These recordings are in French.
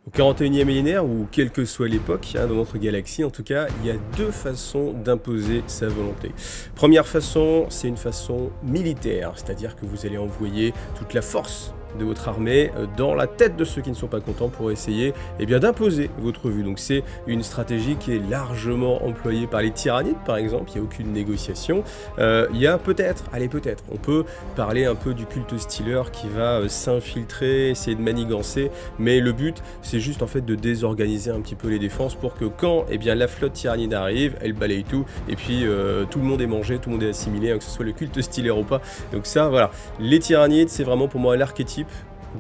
Au 41e millénaire, ou quelle que soit l'époque, dans notre galaxie en tout cas, il y a deux façons d'imposer sa volonté. Première façon, c'est une façon militaire, c'est-à-dire que vous allez envoyer toute la force de votre armée dans la tête de ceux qui ne sont pas contents pour essayer d'imposer votre vue. Donc c'est une stratégie qui est largement employée par les tyrannides par exemple, il n'y a aucune négociation. Il y a peut-être, on peut parler un peu du culte stealer qui va s'infiltrer, essayer de manigancer, mais le but c'est juste en fait de désorganiser un petit peu les défenses pour que quand la flotte tyrannide arrive, elle balaye tout, et puis tout le monde est mangé, tout le monde est assimilé, que ce soit le culte stealer ou pas. Donc ça voilà, les tyrannides c'est vraiment pour moi l'archétype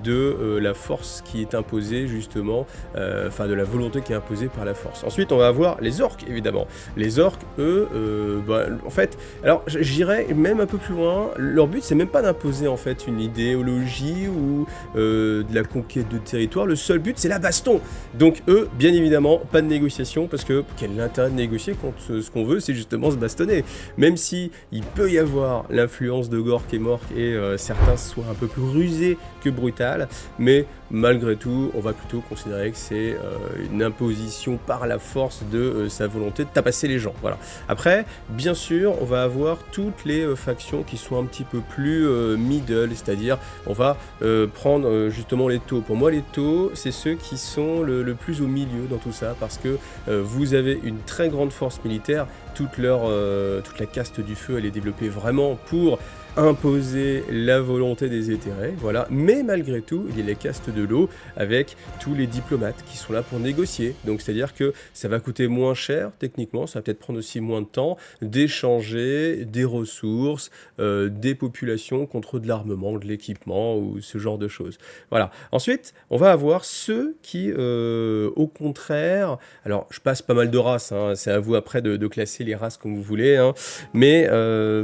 de la force qui est imposée justement, de la volonté qui est imposée par la force. Ensuite on va avoir les orques évidemment. Les orques eux, en fait, alors j'irais même un peu plus loin, leur but c'est même pas d'imposer en fait une idéologie ou de la conquête de territoire, le seul but c'est la baston. Donc eux, bien évidemment, pas de négociation parce que quel intérêt de négocier quand ce qu'on veut c'est justement se bastonner. Même si il peut y avoir l'influence de Gork et Mork et certains soient un peu plus rusés que brutaux, mais malgré tout, on va plutôt considérer que c'est une imposition par la force de sa volonté de tabasser les gens. Voilà. Après, bien sûr, on va avoir toutes les factions qui sont un petit peu plus middle, c'est-à-dire on va prendre justement les taux. Pour moi, les taux, c'est ceux qui sont le plus au milieu dans tout ça, parce que vous avez une très grande force militaire, toute la caste du feu, elle est développée vraiment pour imposer la volonté des éthérés, voilà. Mais malgré tout, il y a les castes de l'eau avec tous les diplomates qui sont là pour négocier. Donc c'est-à-dire que ça va coûter moins cher techniquement, ça va peut-être prendre aussi moins de temps d'échanger des ressources, des populations contre de l'armement, de l'équipement ou ce genre de choses. Voilà. Ensuite, on va avoir ceux qui, au contraire, alors je passe pas mal de races, c'est à vous après de classer les races comme vous voulez, mais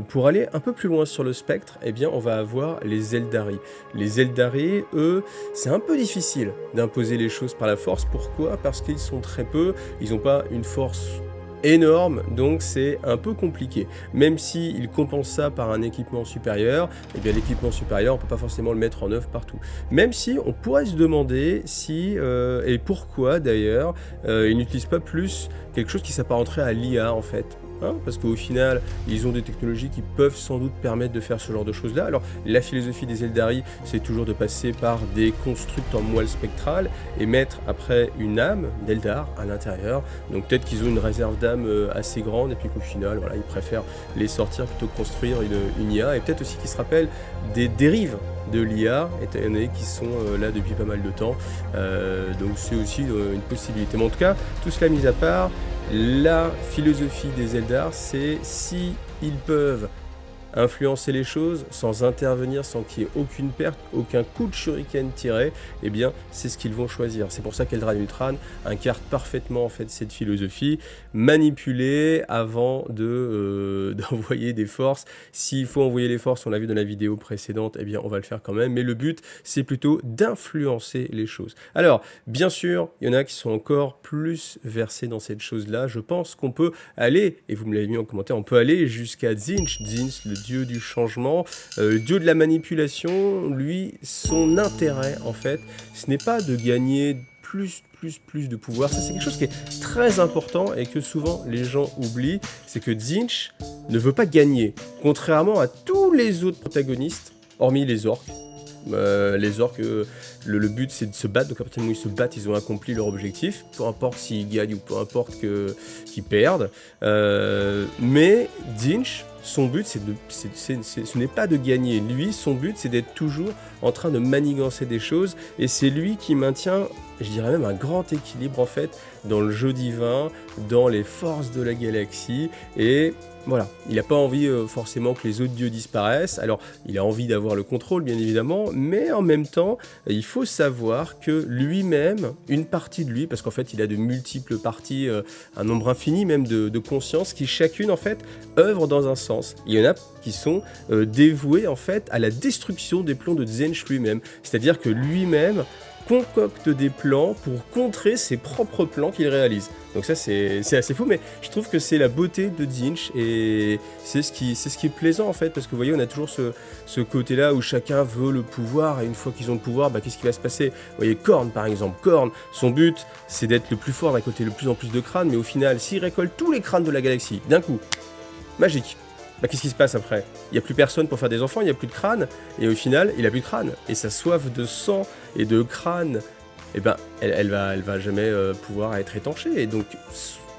pour aller un peu plus loin sur le spectre, on va avoir les Eldari. Les Eldari, eux, c'est un peu difficile d'imposer les choses par la force. Pourquoi ? Parce qu'ils sont très peu, ils n'ont pas une force énorme, donc c'est un peu compliqué. Même s'ils compensent ça par un équipement supérieur, l'équipement supérieur, on peut pas forcément le mettre en œuvre partout. Même si on pourrait se demander si, et pourquoi d'ailleurs, ils n'utilisent pas plus quelque chose qui s'apparenterait à l'IA en fait. Parce qu'au final, ils ont des technologies qui peuvent sans doute permettre de faire ce genre de choses-là. Alors, la philosophie des Eldari, c'est toujours de passer par des constructs en moelle spectrale et mettre après une âme d'Eldar à l'intérieur. Donc peut-être qu'ils ont une réserve d'âme assez grande et puis qu'au final, voilà, ils préfèrent les sortir plutôt que construire une IA. Et peut-être aussi qu'ils se rappellent des dérives de l'IA, étant donné qu'ils sont là depuis pas mal de temps. Donc c'est aussi une possibilité. Mais en tout cas, tout cela mis à part, la philosophie des Eldar, c'est si ils peuvent influencer les choses sans intervenir, sans qu'il y ait aucune perte, aucun coup de shuriken tiré, c'est ce qu'ils vont choisir. C'est pour ça qu'Eldar Ultran incarne parfaitement en fait cette philosophie, manipuler avant d'envoyer des forces. S'il faut envoyer les forces, on l'a vu dans la vidéo précédente, on va le faire quand même, mais le but c'est plutôt d'influencer les choses. Alors, bien sûr, il y en a qui sont encore plus versés dans cette chose-là. Je pense qu'on peut aller, et vous me l'avez mis en commentaire, on peut aller jusqu'à Tzeentch, le dieu du changement, le dieu de la manipulation. Lui, son intérêt en fait, ce n'est pas de gagner plus de pouvoir. Ça c'est quelque chose qui est très important et que souvent les gens oublient, c'est que Tzeentch ne veut pas gagner, contrairement à tous les autres protagonistes, hormis les orques. Les orques, le but c'est de se battre, donc à partir du moment où ils se battent, ils ont accompli leur objectif, peu importe s'ils gagnent ou peu importe qu'ils perdent. Mais Tzeentch, son but, ce n'est pas de gagner. Lui, son but, c'est d'être toujours en train de manigancer des choses. Et c'est lui qui maintient, je dirais même, un grand équilibre, en fait, dans le jeu divin, dans les forces de la galaxie. Et voilà, il n'a pas envie forcément que les autres dieux disparaissent. Alors, il a envie d'avoir le contrôle, bien évidemment. Mais en même temps, il faut savoir que lui-même, une partie de lui, parce qu'en fait, il a de multiples parties, un nombre infini même de consciences, qui chacune, en fait, œuvre dans un sens. Il y en a qui sont dévoués en fait à la destruction des plans de Tzeentch lui-même. C'est-à-dire que lui-même concocte des plans pour contrer ses propres plans qu'il réalise. Donc ça c'est assez fou, mais je trouve que c'est la beauté de Tzeentch et c'est ce qui est plaisant en fait, parce que vous voyez on a toujours ce côté-là où chacun veut le pouvoir, et une fois qu'ils ont le pouvoir, qu'est-ce qui va se passer? Vous voyez Khorne par exemple, Khorne, son but c'est d'être le plus fort, d'un côté le plus en plus de crânes, mais au final s'il récolte tous les crânes de la galaxie, d'un coup, magique. Qu'est-ce qui se passe après? Il n'y a plus personne pour faire des enfants, il n'y a plus de crâne, et au final, il n'a plus de crâne. Et sa soif de sang et de crâne, elle va jamais pouvoir être étanchée. Et donc,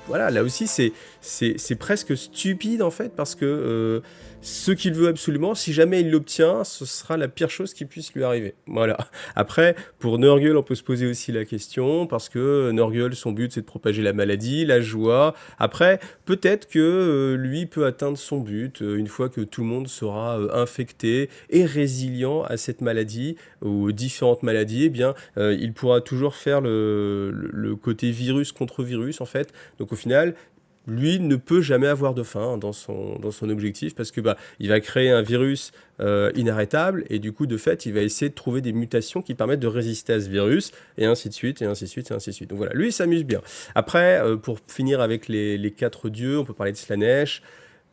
voilà, là aussi, c'est presque stupide, en fait, parce que ce qu'il veut absolument, si jamais il l'obtient, ce sera la pire chose qui puisse lui arriver. Voilà. Après, pour Nurgle, on peut se poser aussi la question, parce que Nurgle, son but, c'est de propager la maladie, la joie. Après, peut-être que lui peut atteindre son but une fois que tout le monde sera infecté et résilient à cette maladie, ou aux différentes maladies, il pourra toujours faire le côté virus contre virus, en fait. Donc au final, lui ne peut jamais avoir de fin dans son objectif, parce que il va créer un virus inarrêtable, et du coup de fait il va essayer de trouver des mutations qui permettent de résister à ce virus, et ainsi de suite, et ainsi de suite, et ainsi de suite. Donc voilà, lui il s'amuse bien. Après, pour finir avec les 4 dieux, on peut parler de Slaanesh.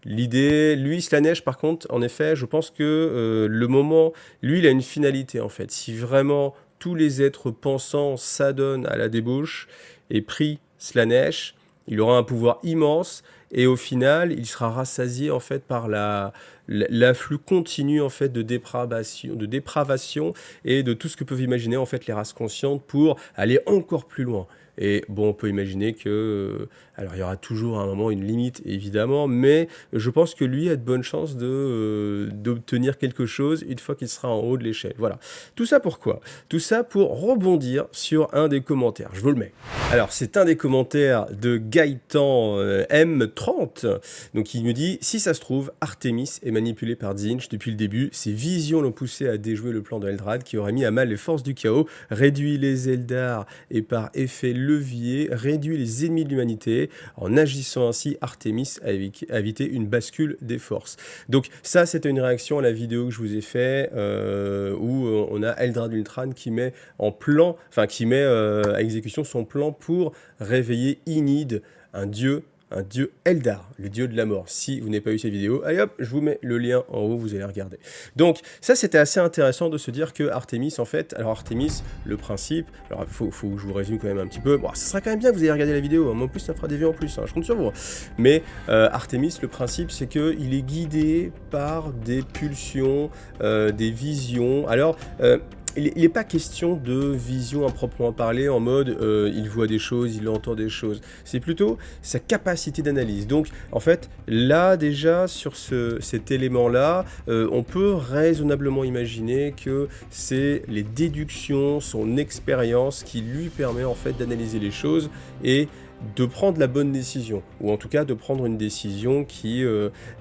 L'idée, lui, Slaanesh, par contre, en effet, je pense que le moment, lui, il a une finalité, en fait. Si vraiment tous les êtres pensants s'adonnent à la débauche et prient Slaanesh, il aura un pouvoir immense, et au final, il sera rassasié, en fait, par l'afflux continu, en fait, de dépravation et de tout ce que peuvent imaginer, en fait, les races conscientes pour aller encore plus loin. Et bon, on peut imaginer que... alors, il y aura toujours à un moment une limite, évidemment, mais je pense que lui a de bonnes chances d'obtenir quelque chose une fois qu'il sera en haut de l'échelle. Voilà. Tout ça pourquoi? Tout ça pour rebondir sur un des commentaires. Je vous le mets. Alors, c'est un des commentaires de Gaëtan M30. Donc, il nous dit « Si ça se trouve, Artemis est manipulé par Tzeentch depuis le début. Ses visions l'ont poussé à déjouer le plan de Eldrad qui aurait mis à mal les forces du chaos, réduit les Eldar et par effet levier, réduit les ennemis de l'humanité. En agissant ainsi, Artemis a évité une bascule des forces. » Donc ça, c'était une réaction à la vidéo que je vous ai fait où on a Eldrad Ultran qui met à exécution son plan pour réveiller Enid, un dieu Eldar, le dieu de la mort. Si vous n'avez pas vu cette vidéo, allez hop, je vous mets le lien en haut, vous allez regarder. Donc ça, c'était assez intéressant de se dire que Artemis, en fait, alors Artemis, le principe, alors faut que je vous résume quand même un petit peu, bon, ça serait quand même bien que vous ayez regardé la vidéo, hein. En plus ça fera des vues en plus, hein, je compte sur vous. Mais Artemis, le principe, c'est qu'il est guidé par des pulsions, des visions. Alors, il n'est pas question de vision à proprement parler en mode il voit des choses, il entend des choses. C'est plutôt sa capacité d'analyse. Donc en fait, là déjà sur cet élément-là, on peut raisonnablement imaginer que c'est les déductions, son expérience qui lui permet en fait d'analyser les choses et de prendre la bonne décision, ou en tout cas de prendre une décision qui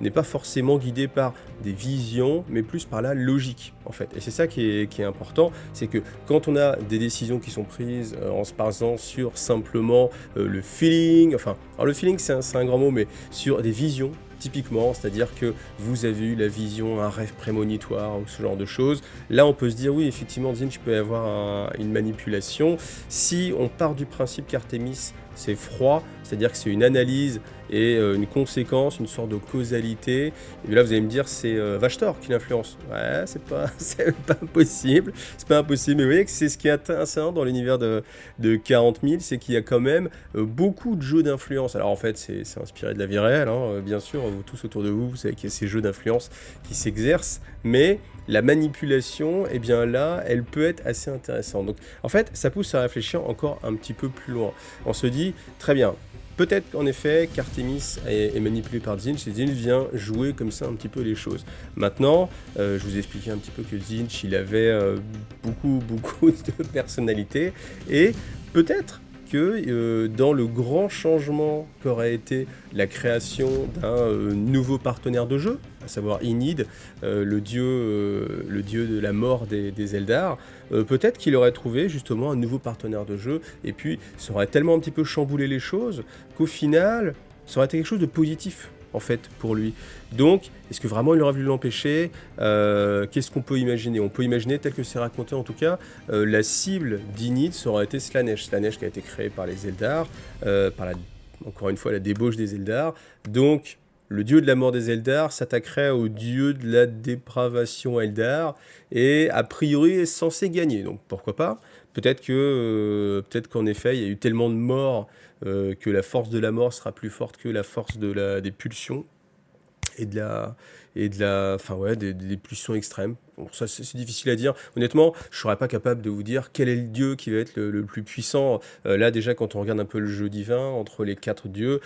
n'est pas forcément guidée par des visions, mais plus par la logique, en fait. Et c'est ça qui est important, c'est que quand on a des décisions qui sont prises en se basant sur simplement le feeling, alors le feeling c'est un grand mot, mais sur des visions, typiquement, c'est-à-dire que vous avez eu la vision, un rêve prémonitoire ou ce genre de choses. Là, on peut se dire, oui, effectivement, Tzeentch peut y avoir une manipulation. Si on part du principe qu'Artemis, c'est froid, c'est-à-dire que c'est une analyse et une conséquence, une sorte de causalité, et là, vous allez me dire, c'est Vashtor qui l'influence. Ouais, c'est pas impossible, mais vous voyez que c'est ce qui est intéressant dans l'univers de 40 000, c'est qu'il y a quand même beaucoup de jeux d'influence. Alors en fait, c'est inspiré de la vie réelle, hein, bien sûr, vous tous autour de vous, vous savez qu'il y a ces jeux d'influence qui s'exercent, mais la manipulation, eh bien là, elle peut être assez intéressante. Donc en fait, ça pousse à réfléchir encore un petit peu plus loin. On se dit, très bien, peut-être qu'en effet, qu'Artemis est manipulé par Tzeentch, et Tzeentch vient jouer comme ça un petit peu les choses. Maintenant, je vous ai expliqué un petit peu que Tzeentch, il avait beaucoup de personnalité, et peut-être que dans le grand changement qu'aurait été la création d'un nouveau partenaire de jeu, à savoir Enid, le dieu de la mort des Eldar, peut-être qu'il aurait trouvé justement un nouveau partenaire de jeu, et puis ça aurait tellement un petit peu chamboulé les choses, qu'au final, ça aurait été quelque chose de positif en fait, pour lui. Donc, est-ce que vraiment il aurait voulu l'empêcher? Qu'est-ce qu'on peut imaginer? On peut imaginer, tel que c'est raconté en tout cas, la cible d'Enid, ça aurait été Slaanesh. Slaanesh qui a été créé par les Eldar, encore une fois, la débauche des Eldar. Donc, le dieu de la mort des Eldar s'attaquerait au dieu de la dépravation Eldar, et a priori est censé gagner. Donc, pourquoi pas? Peut-être qu'en effet, il y a eu tellement de morts que la force de la mort sera plus forte que la force des pulsions et enfin ouais, des pulsions extrêmes. Bon, ça c'est difficile à dire. Honnêtement, je serais pas capable de vous dire quel est le dieu qui va être le plus puissant. Là déjà, quand on regarde un peu le jeu divin entre les 4 dieux,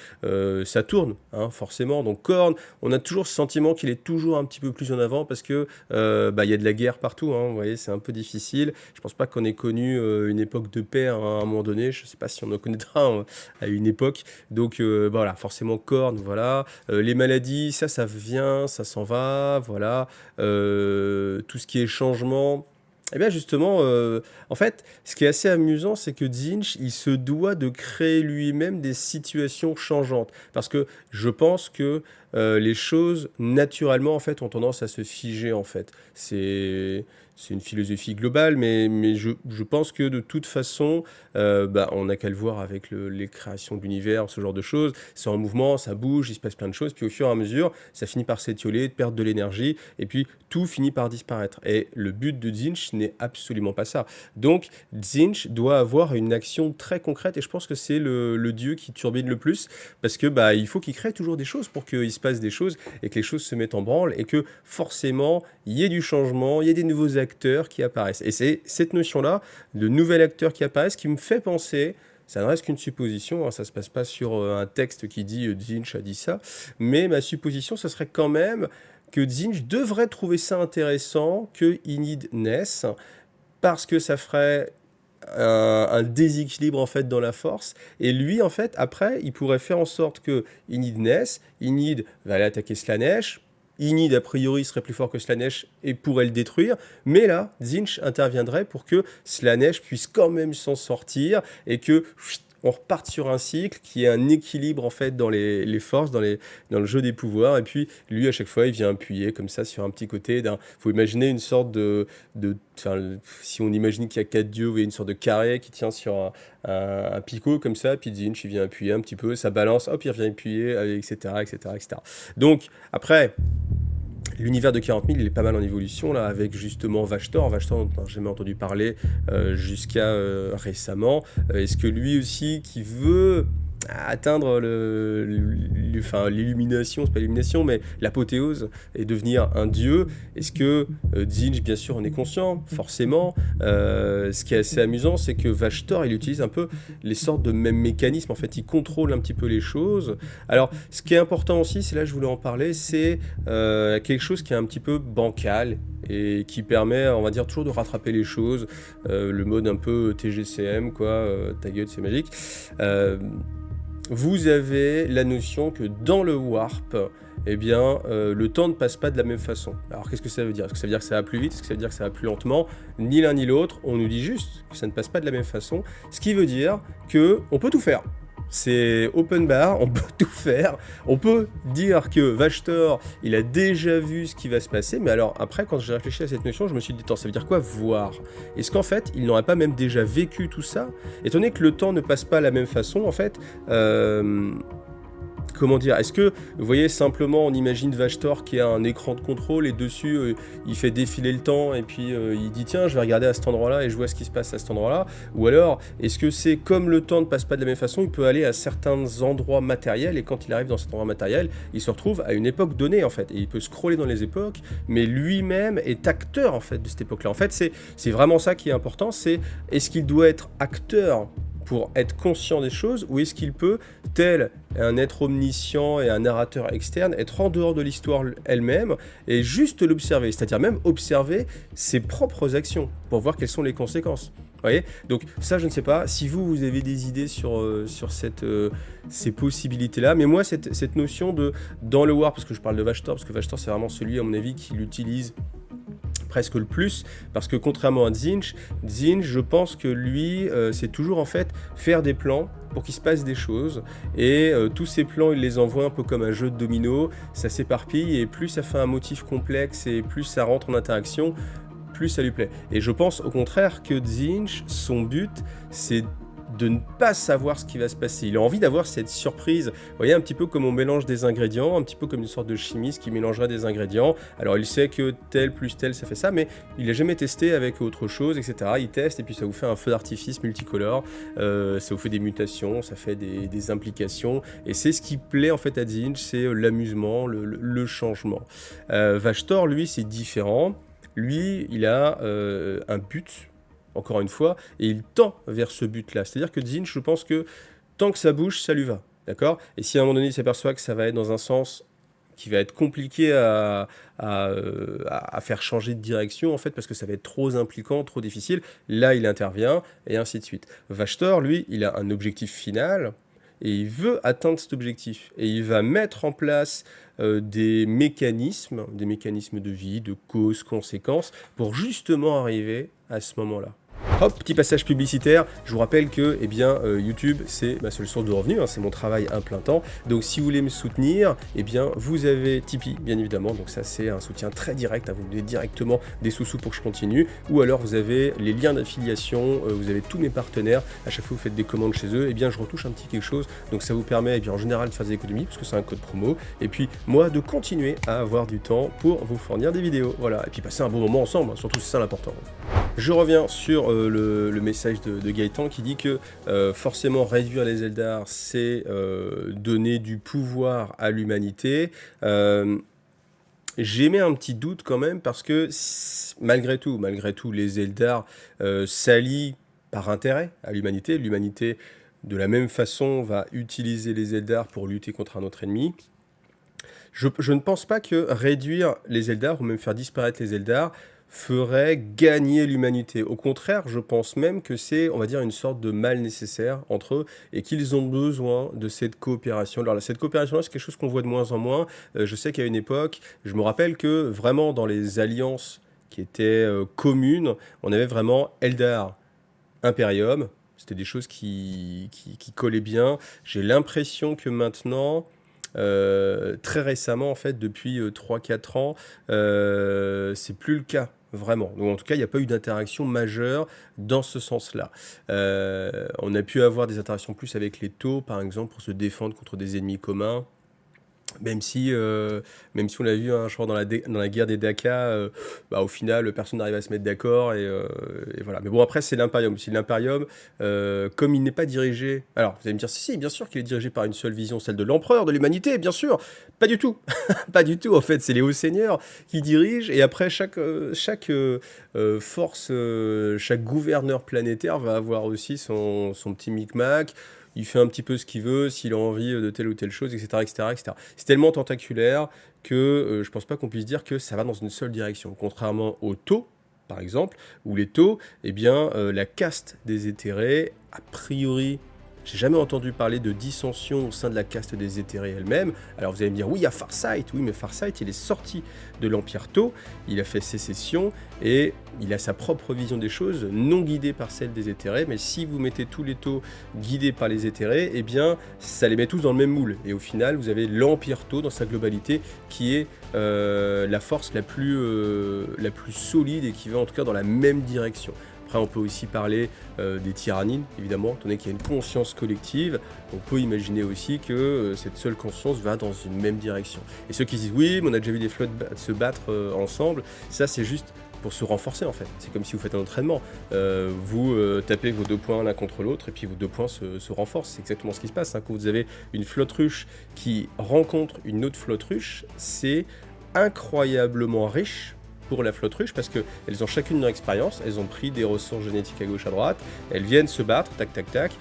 ça tourne, hein, forcément. Donc Khorne, on a toujours ce sentiment qu'il est toujours un petit peu plus en avant parce que il y a de la guerre partout, hein, vous voyez, c'est un peu difficile. Je pense pas qu'on ait connu une époque de paix, hein, à un moment donné. Je sais pas si on en connaîtra, hein, à une époque. Donc voilà, forcément Khorne, voilà. Les maladies, ça vient, ça s'en va, voilà. Tout ce qui est changement. Eh bien justement, en fait, ce qui est assez amusant, c'est que Tzeentch, il se doit de créer lui-même des situations changeantes. Parce que je pense que les choses, naturellement, en fait, ont tendance à se figer, en fait. C'est une philosophie globale, mais je pense que de toute façon, on n'a qu'à le voir avec les créations de l'univers, ce genre de choses. C'est en mouvement, ça bouge, il se passe plein de choses, puis au fur et à mesure, ça finit par s'étioler, de perdre de l'énergie, et puis tout finit par disparaître. Et le but de Tzeentch n'est absolument pas ça. Donc, Tzeentch doit avoir une action très concrète, et je pense que c'est le dieu qui turbine le plus, parce que il faut qu'il crée toujours des choses pour qu'il se passe des choses, et que les choses se mettent en branle, et que forcément, il y ait du changement, il y ait des nouveaux acteurs qui apparaissent. Et c'est cette notion-là, de nouvel acteur qui apparaissent, qui me fait penser, ça ne reste qu'une supposition, hein, ça ne se passe pas sur un texte qui dit Tzeentch a dit ça, mais ma supposition, ce serait quand même que Tzeentch devrait trouver ça intéressant que Enid naisse, parce que ça ferait un déséquilibre en fait dans la force, et lui en fait après il pourrait faire en sorte que Enid naisse, Enid va aller attaquer Slaanesh, Enid a priori serait plus fort que Slaanesh et pourrait le détruire, mais là Tzeentch interviendrait pour que Slaanesh puisse quand même s'en sortir, et que on reparte sur un cycle qui est un équilibre en fait dans les forces, dans le jeu des pouvoirs, et puis lui à chaque fois il vient appuyer comme ça sur un petit côté faut imaginer une sorte si on imagine qu'il y a 4 dieux, vous voyez, une sorte de carré qui tient sur un picot comme ça, puis Tzeentch il vient appuyer un petit peu, ça balance, hop il revient appuyer, etc., etc., etc. Donc après, l'univers de 40 000, il est pas mal en évolution, là, avec justement Vashtor. Vashtor, dont on n'a jamais entendu parler jusqu'à récemment. Est-ce que lui aussi, qui veut atteindre l'illumination, c'est pas l'illumination, mais l'apothéose, et devenir un dieu? Est-ce que Tzeentch, bien sûr, en est conscient, forcément. Ce qui est assez amusant, c'est que Vashtor, il utilise un peu les sortes de mêmes mécanismes, en fait, il contrôle un petit peu les choses. Alors, ce qui est important aussi, c'est là que je voulais en parler, c'est quelque chose qui est un petit peu bancal, et qui permet, on va dire, toujours de rattraper les choses, le mode un peu TGCM, quoi, ta gueule, c'est magique. Vous avez la notion que dans le warp, eh bien, le temps ne passe pas de la même façon. Alors, qu'est-ce que ça veut dire? Est-ce que ça veut dire que ça va plus vite? Est-ce que ça veut dire que ça va plus lentement? Ni l'un ni l'autre. On nous dit juste que ça ne passe pas de la même façon. Ce qui veut dire qu'on peut tout faire. C'est open bar, on peut tout faire. On peut dire que Vashtor, il a déjà vu ce qui va se passer, mais alors après, quand j'ai réfléchi à cette notion, je me suis dit, attends, ça veut dire quoi voir? Est-ce qu'en fait, il n'aurait pas même déjà vécu tout ça? Étant donné que le temps ne passe pas de la même façon, en fait, comment dire, est-ce que, vous voyez, simplement on imagine Vashtor qui a un écran de contrôle, et dessus il fait défiler le temps, et puis il dit tiens, je vais regarder à cet endroit-là et je vois ce qui se passe à cet endroit-là? Ou alors est-ce que c'est comme le temps ne passe pas de la même façon, il peut aller à certains endroits matériels, et quand il arrive dans cet endroit matériel, il se retrouve à une époque donnée en fait, et il peut scroller dans les époques, mais lui-même est acteur en fait de cette époque-là. En fait, c'est vraiment ça qui est important, c'est est-ce qu'il doit être acteur pour être conscient des choses, ou est-ce qu'il peut, tel un être omniscient et un narrateur externe, être en dehors de l'histoire elle-même et juste l'observer, c'est-à-dire même observer ses propres actions pour voir quelles sont les conséquences. Vous voyez? Donc ça, je ne sais pas si vous avez des idées sur ces possibilités-là, mais moi, cette notion de, dans le War, parce que je parle de Vashtor, parce que Vashtor, c'est vraiment celui, à mon avis, qui l'utilise presque le plus, parce que contrairement à Tzeentch, je pense que lui, c'est toujours en fait faire des plans pour qu'il se passe des choses, et tous ces plans, il les envoie un peu comme un jeu de domino, ça s'éparpille, et plus ça fait un motif complexe, et plus ça rentre en interaction, plus ça lui plaît. Et je pense au contraire que Tzeentch, son but, c'est de ne pas savoir ce qui va se passer. Il a envie d'avoir cette surprise. Vous voyez, un petit peu comme on mélange des ingrédients, un petit peu comme une sorte de chimiste qui mélangerait des ingrédients. Alors il sait que tel plus tel, ça fait ça, mais il n'a jamais testé avec autre chose, etc. Il teste et puis ça vous fait un feu d'artifice multicolore, ça vous fait des mutations, ça fait des implications. Et c'est ce qui plaît en fait à Tzeentch, c'est l'amusement, le changement. Vachtor, lui, c'est différent. Lui, il a un but, encore une fois, et il tend vers ce but-là. C'est-à-dire que Tzeentch, je pense que tant que ça bouge, ça lui va, d'accord? Et si à un moment donné, il s'aperçoit que ça va être dans un sens qui va être compliqué à faire changer de direction, en fait, parce que ça va être trop impliquant, trop difficile, là, il intervient, et ainsi de suite. Vachtor, lui, il a un objectif final, et il veut atteindre cet objectif. Et il va mettre en place des mécanismes de vie, de causes, conséquences, pour justement arriver à ce moment-là. Hop, petit passage publicitaire. Je vous rappelle que YouTube, c'est ma seule source de revenus, hein, c'est mon travail à plein temps. Donc si vous voulez me soutenir, vous avez Tipeee, bien évidemment. Donc ça, c'est un soutien très direct, hein, vous me donnez directement des sous-sous pour que je continue. Ou alors vous avez les liens d'affiliation, vous avez tous mes partenaires. À chaque fois que vous faites des commandes chez eux, je retouche un petit quelque chose. Donc ça vous permet en général de faire des économies, parce que c'est un code promo. Et puis moi, de continuer à avoir du temps pour vous fournir des vidéos. Voilà, et puis passer un bon moment ensemble, hein, surtout c'est ça l'important. Je reviens sur le message de Gaëtan qui dit que forcément réduire les Eldar, c'est donner du pouvoir à l'humanité. J'émets un petit doute quand même parce que malgré tout, les Eldar s'allient par intérêt à l'humanité. L'humanité, de la même façon, va utiliser les Eldar pour lutter contre un autre ennemi. Je ne pense pas que réduire les Eldar ou même faire disparaître les Eldar ferait gagner l'humanité. Au contraire, je pense même que c'est, on va dire, une sorte de mal nécessaire entre eux et qu'ils ont besoin de cette coopération. Alors, cette coopération-là, c'est quelque chose qu'on voit de moins en moins. Je sais qu'à une époque, je me rappelle que vraiment dans les alliances qui étaient communes, on avait vraiment Eldar, Imperium. C'était des choses qui collaient bien. J'ai l'impression que maintenant... très récemment, en fait, depuis 3-4 ans, c'est plus le cas. Vraiment. Donc, en tout cas, il n'y a pas eu d'interaction majeure dans ce sens-là. On a pu avoir des interactions plus avec les taux, par exemple, pour se défendre contre des ennemis communs. Même si on l'a vu, hein, je crois, dans la guerre des Daka, au final, personne n'arrive à se mettre d'accord, et voilà. Mais bon, après, c'est l'Imperium. Si l'Imperium, comme il n'est pas dirigé... Alors, vous allez me dire, si, bien sûr qu'il est dirigé par une seule vision, celle de l'empereur, de l'humanité, bien sûr. Pas du tout. Pas du tout, en fait. C'est les hauts seigneurs qui dirigent, et après, chaque force, chaque gouverneur planétaire va avoir aussi son petit micmac. Il fait un petit peu ce qu'il veut, s'il a envie de telle ou telle chose, etc. etc., etc. C'est tellement tentaculaire que je ne pense pas qu'on puisse dire que ça va dans une seule direction. Contrairement aux taux, par exemple, où les taux, la caste des éthérés, a priori... J'ai jamais entendu parler de dissension au sein de la caste des éthérés elle-même. Alors vous allez me dire, oui, il y a Farsight. Oui, mais Farsight, il est sorti de l'Empire Tau, il a fait sécession, et il a sa propre vision des choses, non guidée par celle des éthérés. Mais si vous mettez tous les Taux guidés par les éthérés, ça les met tous dans le même moule. Et au final, vous avez l'Empire Tau dans sa globalité, qui est la force la plus solide et qui va en tout cas dans la même direction. Après, on peut aussi parler des tyrannines, évidemment, étant donné qu'il y a une conscience collective. On peut imaginer aussi que cette seule conscience va dans une même direction. Et ceux qui disent, oui, mais on a déjà vu des flottes se battre ensemble, ça, c'est juste pour se renforcer, en fait. C'est comme si vous faites un entraînement. Vous tapez vos 2 points l'un contre l'autre, et puis vos 2 points se renforcent. C'est exactement ce qui se passe, hein. Quand vous avez une flotte ruche qui rencontre une autre flotte ruche, c'est incroyablement riche pour la flotte ruche, parce qu'elles ont chacune leur expérience, elles ont pris des ressources génétiques à gauche à droite, elles viennent se battre, tac tac tac,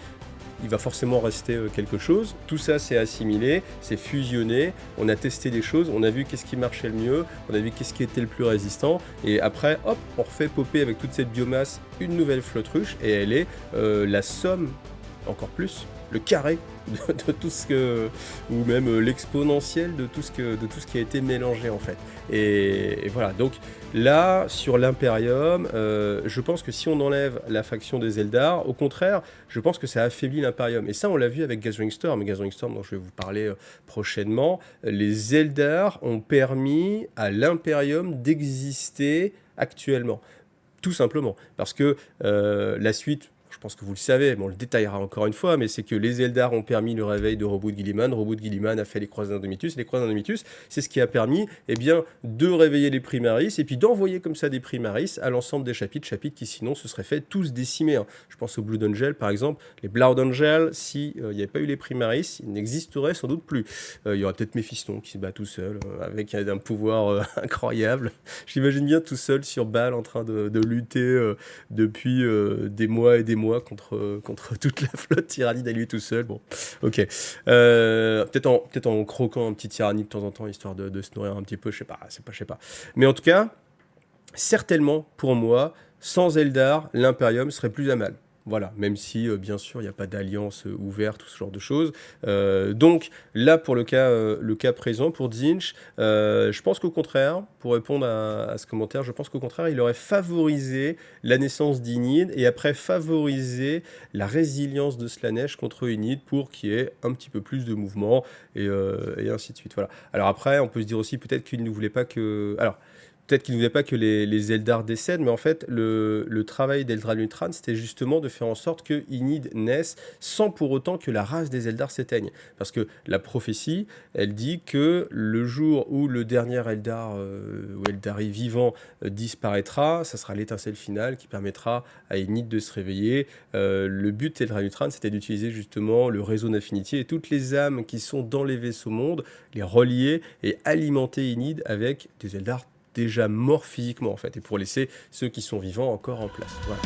il va forcément rester quelque chose, tout ça c'est assimilé, c'est fusionné, on a testé des choses, on a vu qu'est-ce qui marchait le mieux, on a vu qu'est-ce qui était le plus résistant, et après hop, on refait popper avec toute cette biomasse une nouvelle flotte ruche, et elle est la somme, encore plus, le carré de tout ce que, ou même l'exponentiel de tout ce qui a été mélangé en fait. Et voilà, donc là, sur l'Imperium, je pense que si on enlève la faction des Eldar, au contraire, je pense que ça affaiblit l'Imperium. Et ça, on l'a vu avec Gathering Storm, dont je vais vous parler prochainement. Les Eldar ont permis à l'Imperium d'exister actuellement. Tout simplement. Parce que la suite, je pense que vous le savez, mais on le détaillera encore une fois, mais c'est que les Eldar ont permis le réveil de Roboute Guilliman. Roboute Guilliman a fait les croisades d'Indomitus. Les croisades d'Indomitus, c'est ce qui a permis bien, de réveiller les Primaris et puis d'envoyer comme ça des Primaris à l'ensemble des chapitres qui sinon se seraient fait tous décimer. Hein. Je pense aux Blood Angel par exemple. Les Blood Angel, s'il n'y avait pas eu les Primaris, ils n'existeraient sans doute plus. Il y aurait peut-être Méphiston qui se bat tout seul, avec un pouvoir incroyable. J'imagine bien tout seul sur Baal en train de lutter depuis des mois et des mois contre toute la flotte tyrannide à lui tout seul. Bon, ok. Peut-être en croquant un petit tyrannide de temps en temps, histoire de se nourrir un petit peu, je sais pas. Mais en tout cas, certainement, pour moi, sans Eldar, l'Imperium serait plus à mal. Voilà, même si, bien sûr, il n'y a pas d'alliance ouverte, tout ce genre de choses. Donc, là, pour le cas présent, pour Tzeentch, je pense qu'au contraire, pour répondre à ce commentaire, je pense qu'au contraire, il aurait favorisé la naissance d'Ynid et après favorisé la résilience de Slaanesh contre Ynid pour qu'il y ait un petit peu plus de mouvement et ainsi de suite. Voilà. Alors après, on peut se dire aussi peut-être qu'il ne voulait pas que... Alors, peut-être qu'il ne voulait pas que les Eldar décèdent, mais en fait, le travail d'Eldrad-Lutran, c'était justement de faire en sorte que Ynid naisse sans pour autant que la race des Eldar s'éteigne. Parce que la prophétie, elle dit que le jour où le dernier Eldar ou Eldari vivant disparaîtra, ça sera l'étincelle finale qui permettra à Ynid de se réveiller. Le but d'Eldrad-Lutran, c'était d'utiliser justement le réseau d'Affinity et toutes les âmes qui sont dans les vaisseaux mondes, les relier et alimenter Ynid avec des Eldar déjà morts physiquement en fait, et pour laisser ceux qui sont vivants encore en place. Voilà.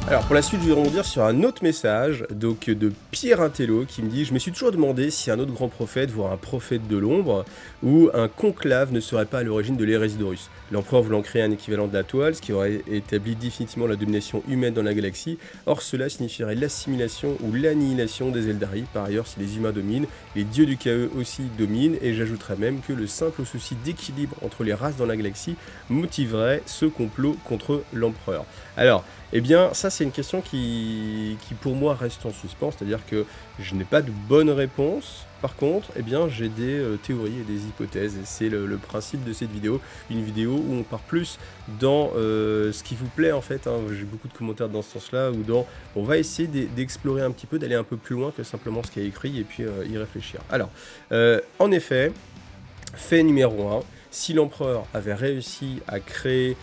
Alors pour la suite, je vais rebondir sur un autre message donc de Pierre Intello qui me dit « Je me suis toujours demandé si un autre grand prophète, voire un prophète de l'ombre, ou un conclave ne serait pas à l'origine de l'hérésie d'Horus. L'empereur voulant créer un équivalent de la toile, ce qui aurait établi définitivement la domination humaine dans la galaxie. Or cela signifierait l'assimilation ou l'annihilation des Eldari. Par ailleurs, si les humains dominent, les dieux du chaos aussi dominent, et j'ajouterais même que le simple souci d'équilibre entre les races dans la galaxie motiverait ce complot contre l'empereur. » Alors, eh bien, ça c'est une question qui pour moi reste en suspens, c'est-à-dire que je n'ai pas de bonne réponse. Par contre, eh bien, j'ai des théories et des hypothèses, et c'est le principe de cette vidéo, une vidéo où on part plus dans ce qui vous plaît en fait, hein. J'ai beaucoup de commentaires dans ce sens-là, où on va essayer d'explorer un petit peu, d'aller un peu plus loin que simplement ce qui est écrit, et puis y réfléchir. Alors, en effet, fait numéro 1, si l'empereur avait réussi à créer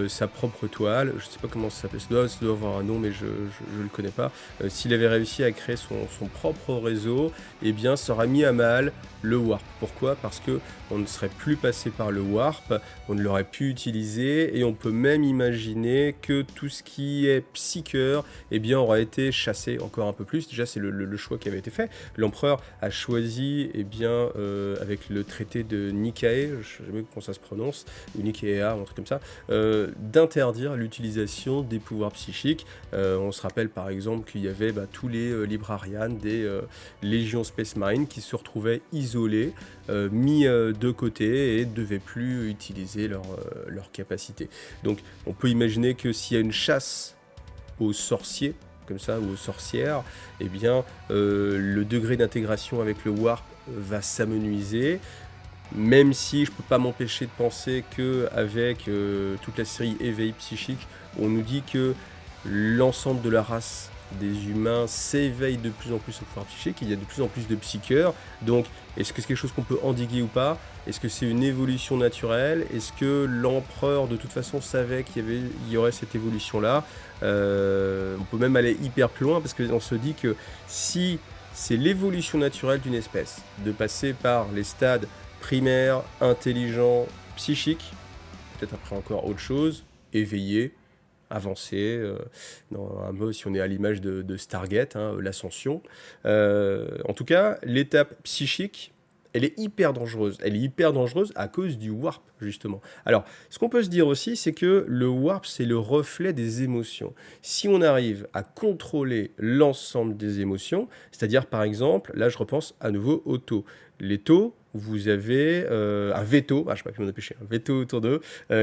sa propre toile, je ne sais pas comment ça s'appelle, ça doit avoir un nom mais je ne le connais pas, s'il avait réussi à créer son propre réseau, eh bien ça aurait mis à mal le Warp. Pourquoi ? Parce que on ne serait plus passé par le Warp, on ne l'aurait pu utiliser, et on peut même imaginer que tout ce qui est Psyker, eh bien aurait été chassé encore un peu plus. Déjà c'est le choix qui avait été fait. L'empereur a choisi, eh bien avec le traité de Nicaea, je ne sais jamais comment ça se prononce, ou Nicaea, un truc comme ça, d'interdire l'utilisation des pouvoirs psychiques. On se rappelle par exemple qu'il y avait tous les librarians des légions Space Marine qui se retrouvaient isolés, mis de côté, et ne devaient plus utiliser leur capacité. Donc on peut imaginer que s'il y a une chasse aux sorciers, comme ça, ou aux sorcières, eh bien le degré d'intégration avec le Warp va s'amenuiser. Même si je peux pas m'empêcher de penser qu'avec toute la série Éveil Psychique, on nous dit que l'ensemble de la race des humains s'éveille de plus en plus au pouvoir psychique, il y a de plus en plus de psycheurs. Donc, est-ce que c'est quelque chose qu'on peut endiguer ou pas ? Est-ce que c'est une évolution naturelle ? Est-ce que l'empereur, de toute façon, savait qu'il y aurait cette évolution-là ? On peut même aller hyper plus loin, parce qu'on se dit que si c'est l'évolution naturelle d'une espèce, de passer par les stades primaire, intelligent, psychique, peut-être après encore autre chose, éveillé, avancé, dans un mot si on est à l'image de Stargate, l'ascension. En tout cas, l'étape psychique, elle est hyper dangereuse. Elle est hyper dangereuse à cause du warp, justement. Alors, ce qu'on peut se dire aussi, c'est que le warp, c'est le reflet des émotions. Si on arrive à contrôler l'ensemble des émotions, c'est-à-dire, par exemple, là, je repense à nouveau aux taux. Les taux, vous avez un veto, je ne sais pas pu m'en empêcher, un veto autour d'eux,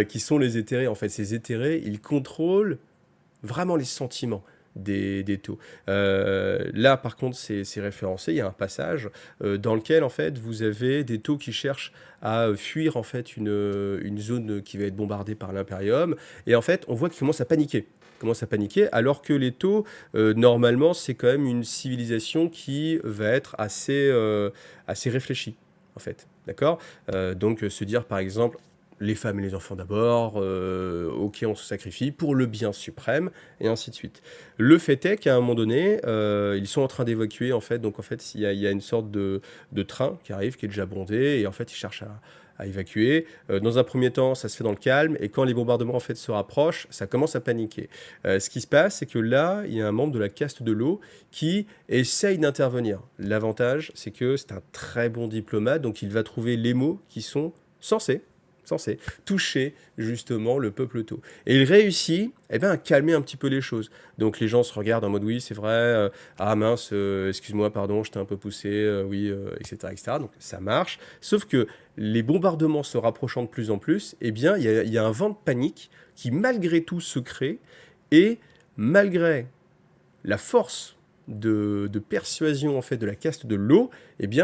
qui sont les éthérés. En fait, ces éthérés, ils contrôlent vraiment les sentiments des taux. Là, par contre, c'est référencé. Il y a un passage dans lequel, en fait, vous avez des taux qui cherchent à fuir, en fait, une zone qui va être bombardée par l'impérium. Et en fait, on voit qu'ils commencent à paniquer. Alors que les taux, normalement, c'est quand même une civilisation qui va être assez réfléchie, en fait. D'accord. Donc, se dire, par exemple, les femmes et les enfants d'abord, ok, on se sacrifie pour le bien suprême, et ainsi de suite. Le fait est qu'à un moment donné, ils sont en train d'évacuer, en fait, donc en fait, il y a une sorte de train qui arrive, qui est déjà bondé, et en fait, ils cherchent à évacuer. Dans un premier temps, ça se fait dans le calme, et quand les bombardements en fait se rapprochent, ça commence à paniquer. Ce qui se passe, c'est que là, il y a un membre de la caste de l'eau qui essaye d'intervenir. L'avantage, c'est que c'est un très bon diplomate, donc il va trouver les mots qui sont censés toucher justement le peuple tau. Et il réussit à calmer un petit peu les choses. Donc les gens se regardent en mode oui, c'est vrai, ah mince, excuse-moi, pardon, je t'ai un peu poussé, oui, etc., etc. Donc ça marche. Sauf que les bombardements se rapprochant de plus en plus, il y a un vent de panique qui malgré tout se crée, et malgré la force de persuasion en fait de la caste de l'eau,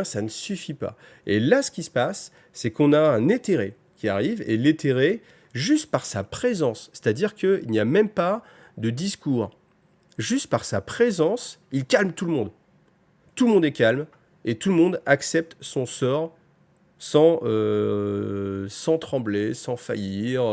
ça ne suffit pas. Et là, ce qui se passe, c'est qu'on a un éthéré qui arrive, et l'éthéré, juste par sa présence, c'est-à-dire qu'il n'y a même pas de discours, juste par sa présence, il calme tout le monde. Tout le monde est calme, et tout le monde accepte son sort sans trembler, sans faillir.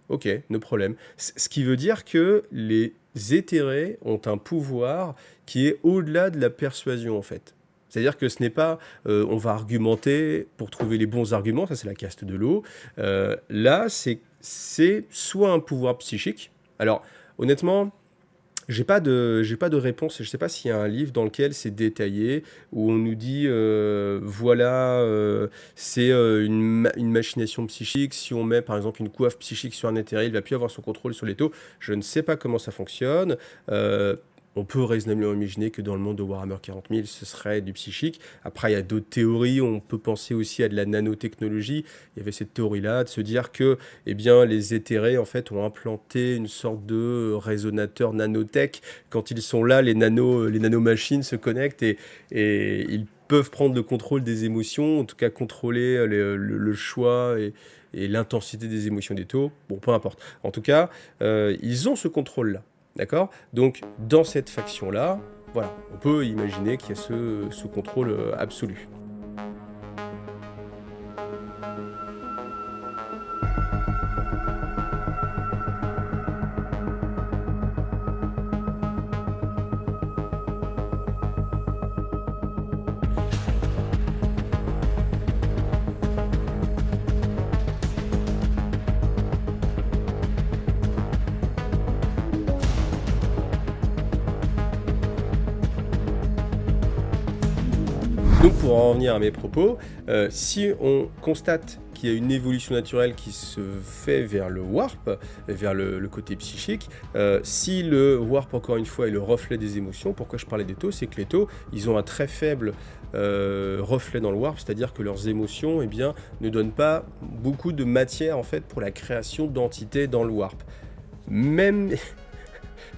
Ok, no problème. Ce qui veut dire que les éthérés ont un pouvoir qui est au-delà de la persuasion, en fait. C'est-à-dire que ce n'est pas on va argumenter pour trouver les bons arguments, ça c'est la caste de l'eau. Là, c'est soit un pouvoir psychique. Alors, honnêtement, j'ai pas de réponse. Je ne sais pas s'il y a un livre dans lequel c'est détaillé, où on nous dit voilà, c'est une machination psychique. Si on met par exemple une coiffe psychique sur un éthéré, il va plus avoir son contrôle sur les taux. Je ne sais pas comment ça fonctionne. On peut raisonnablement imaginer que dans le monde de Warhammer 40 000, ce serait du psychique. Après, il y a d'autres théories. On peut penser aussi à de la nanotechnologie. Il y avait cette théorie-là de se dire que les éthérés en fait, ont implanté une sorte de résonateur nanotech. Quand ils sont là, les nanomachines se connectent et ils peuvent prendre le contrôle des émotions, en tout cas contrôler le choix et l'intensité des émotions des taux. Bon, peu importe. En tout cas, ils ont ce contrôle-là. D'accord. Donc, dans cette faction-là, voilà, on peut imaginer qu'il y a ce contrôle absolu. Donc pour en revenir à mes propos, si on constate qu'il y a une évolution naturelle qui se fait vers le warp, vers le côté psychique, si le warp, encore une fois, est le reflet des émotions, pourquoi je parlais des taux, c'est que les taux, ils ont un très faible reflet dans le warp, c'est-à-dire que leurs émotions ne donnent pas beaucoup de matière en fait, pour la création d'entités dans le warp. Même...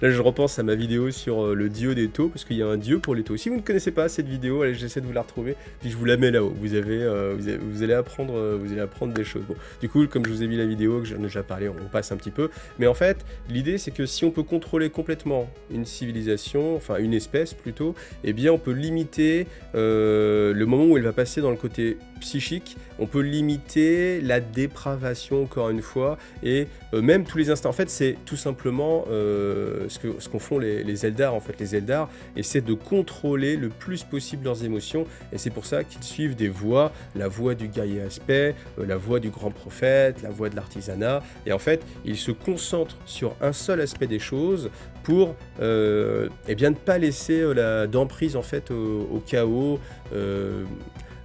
Là, je repense à ma vidéo sur le dieu des taux, parce qu'il y a un dieu pour les taux. Si vous ne connaissez pas cette vidéo, allez, j'essaie de vous la retrouver, puis je vous la mets là-haut. Vous allez apprendre des choses. Bon, du coup, comme je vous ai mis la vidéo, que j'en ai déjà parlé, on passe un petit peu. Mais en fait, l'idée, c'est que si on peut contrôler complètement une civilisation, enfin une espèce plutôt, on peut limiter le moment où elle va passer dans le côté psychique, on peut limiter la dépravation, encore une fois, et même tous les instants. En fait, c'est tout simplement ce qu'en font les Eldar. En fait, les Eldar essaient de contrôler le plus possible leurs émotions, et c'est pour ça qu'ils suivent des voies, la voie du guerrier aspect, la voie du grand prophète, la voie de l'artisanat, et en fait, ils se concentrent sur un seul aspect des choses pour ne pas laisser d'emprise en fait au chaos.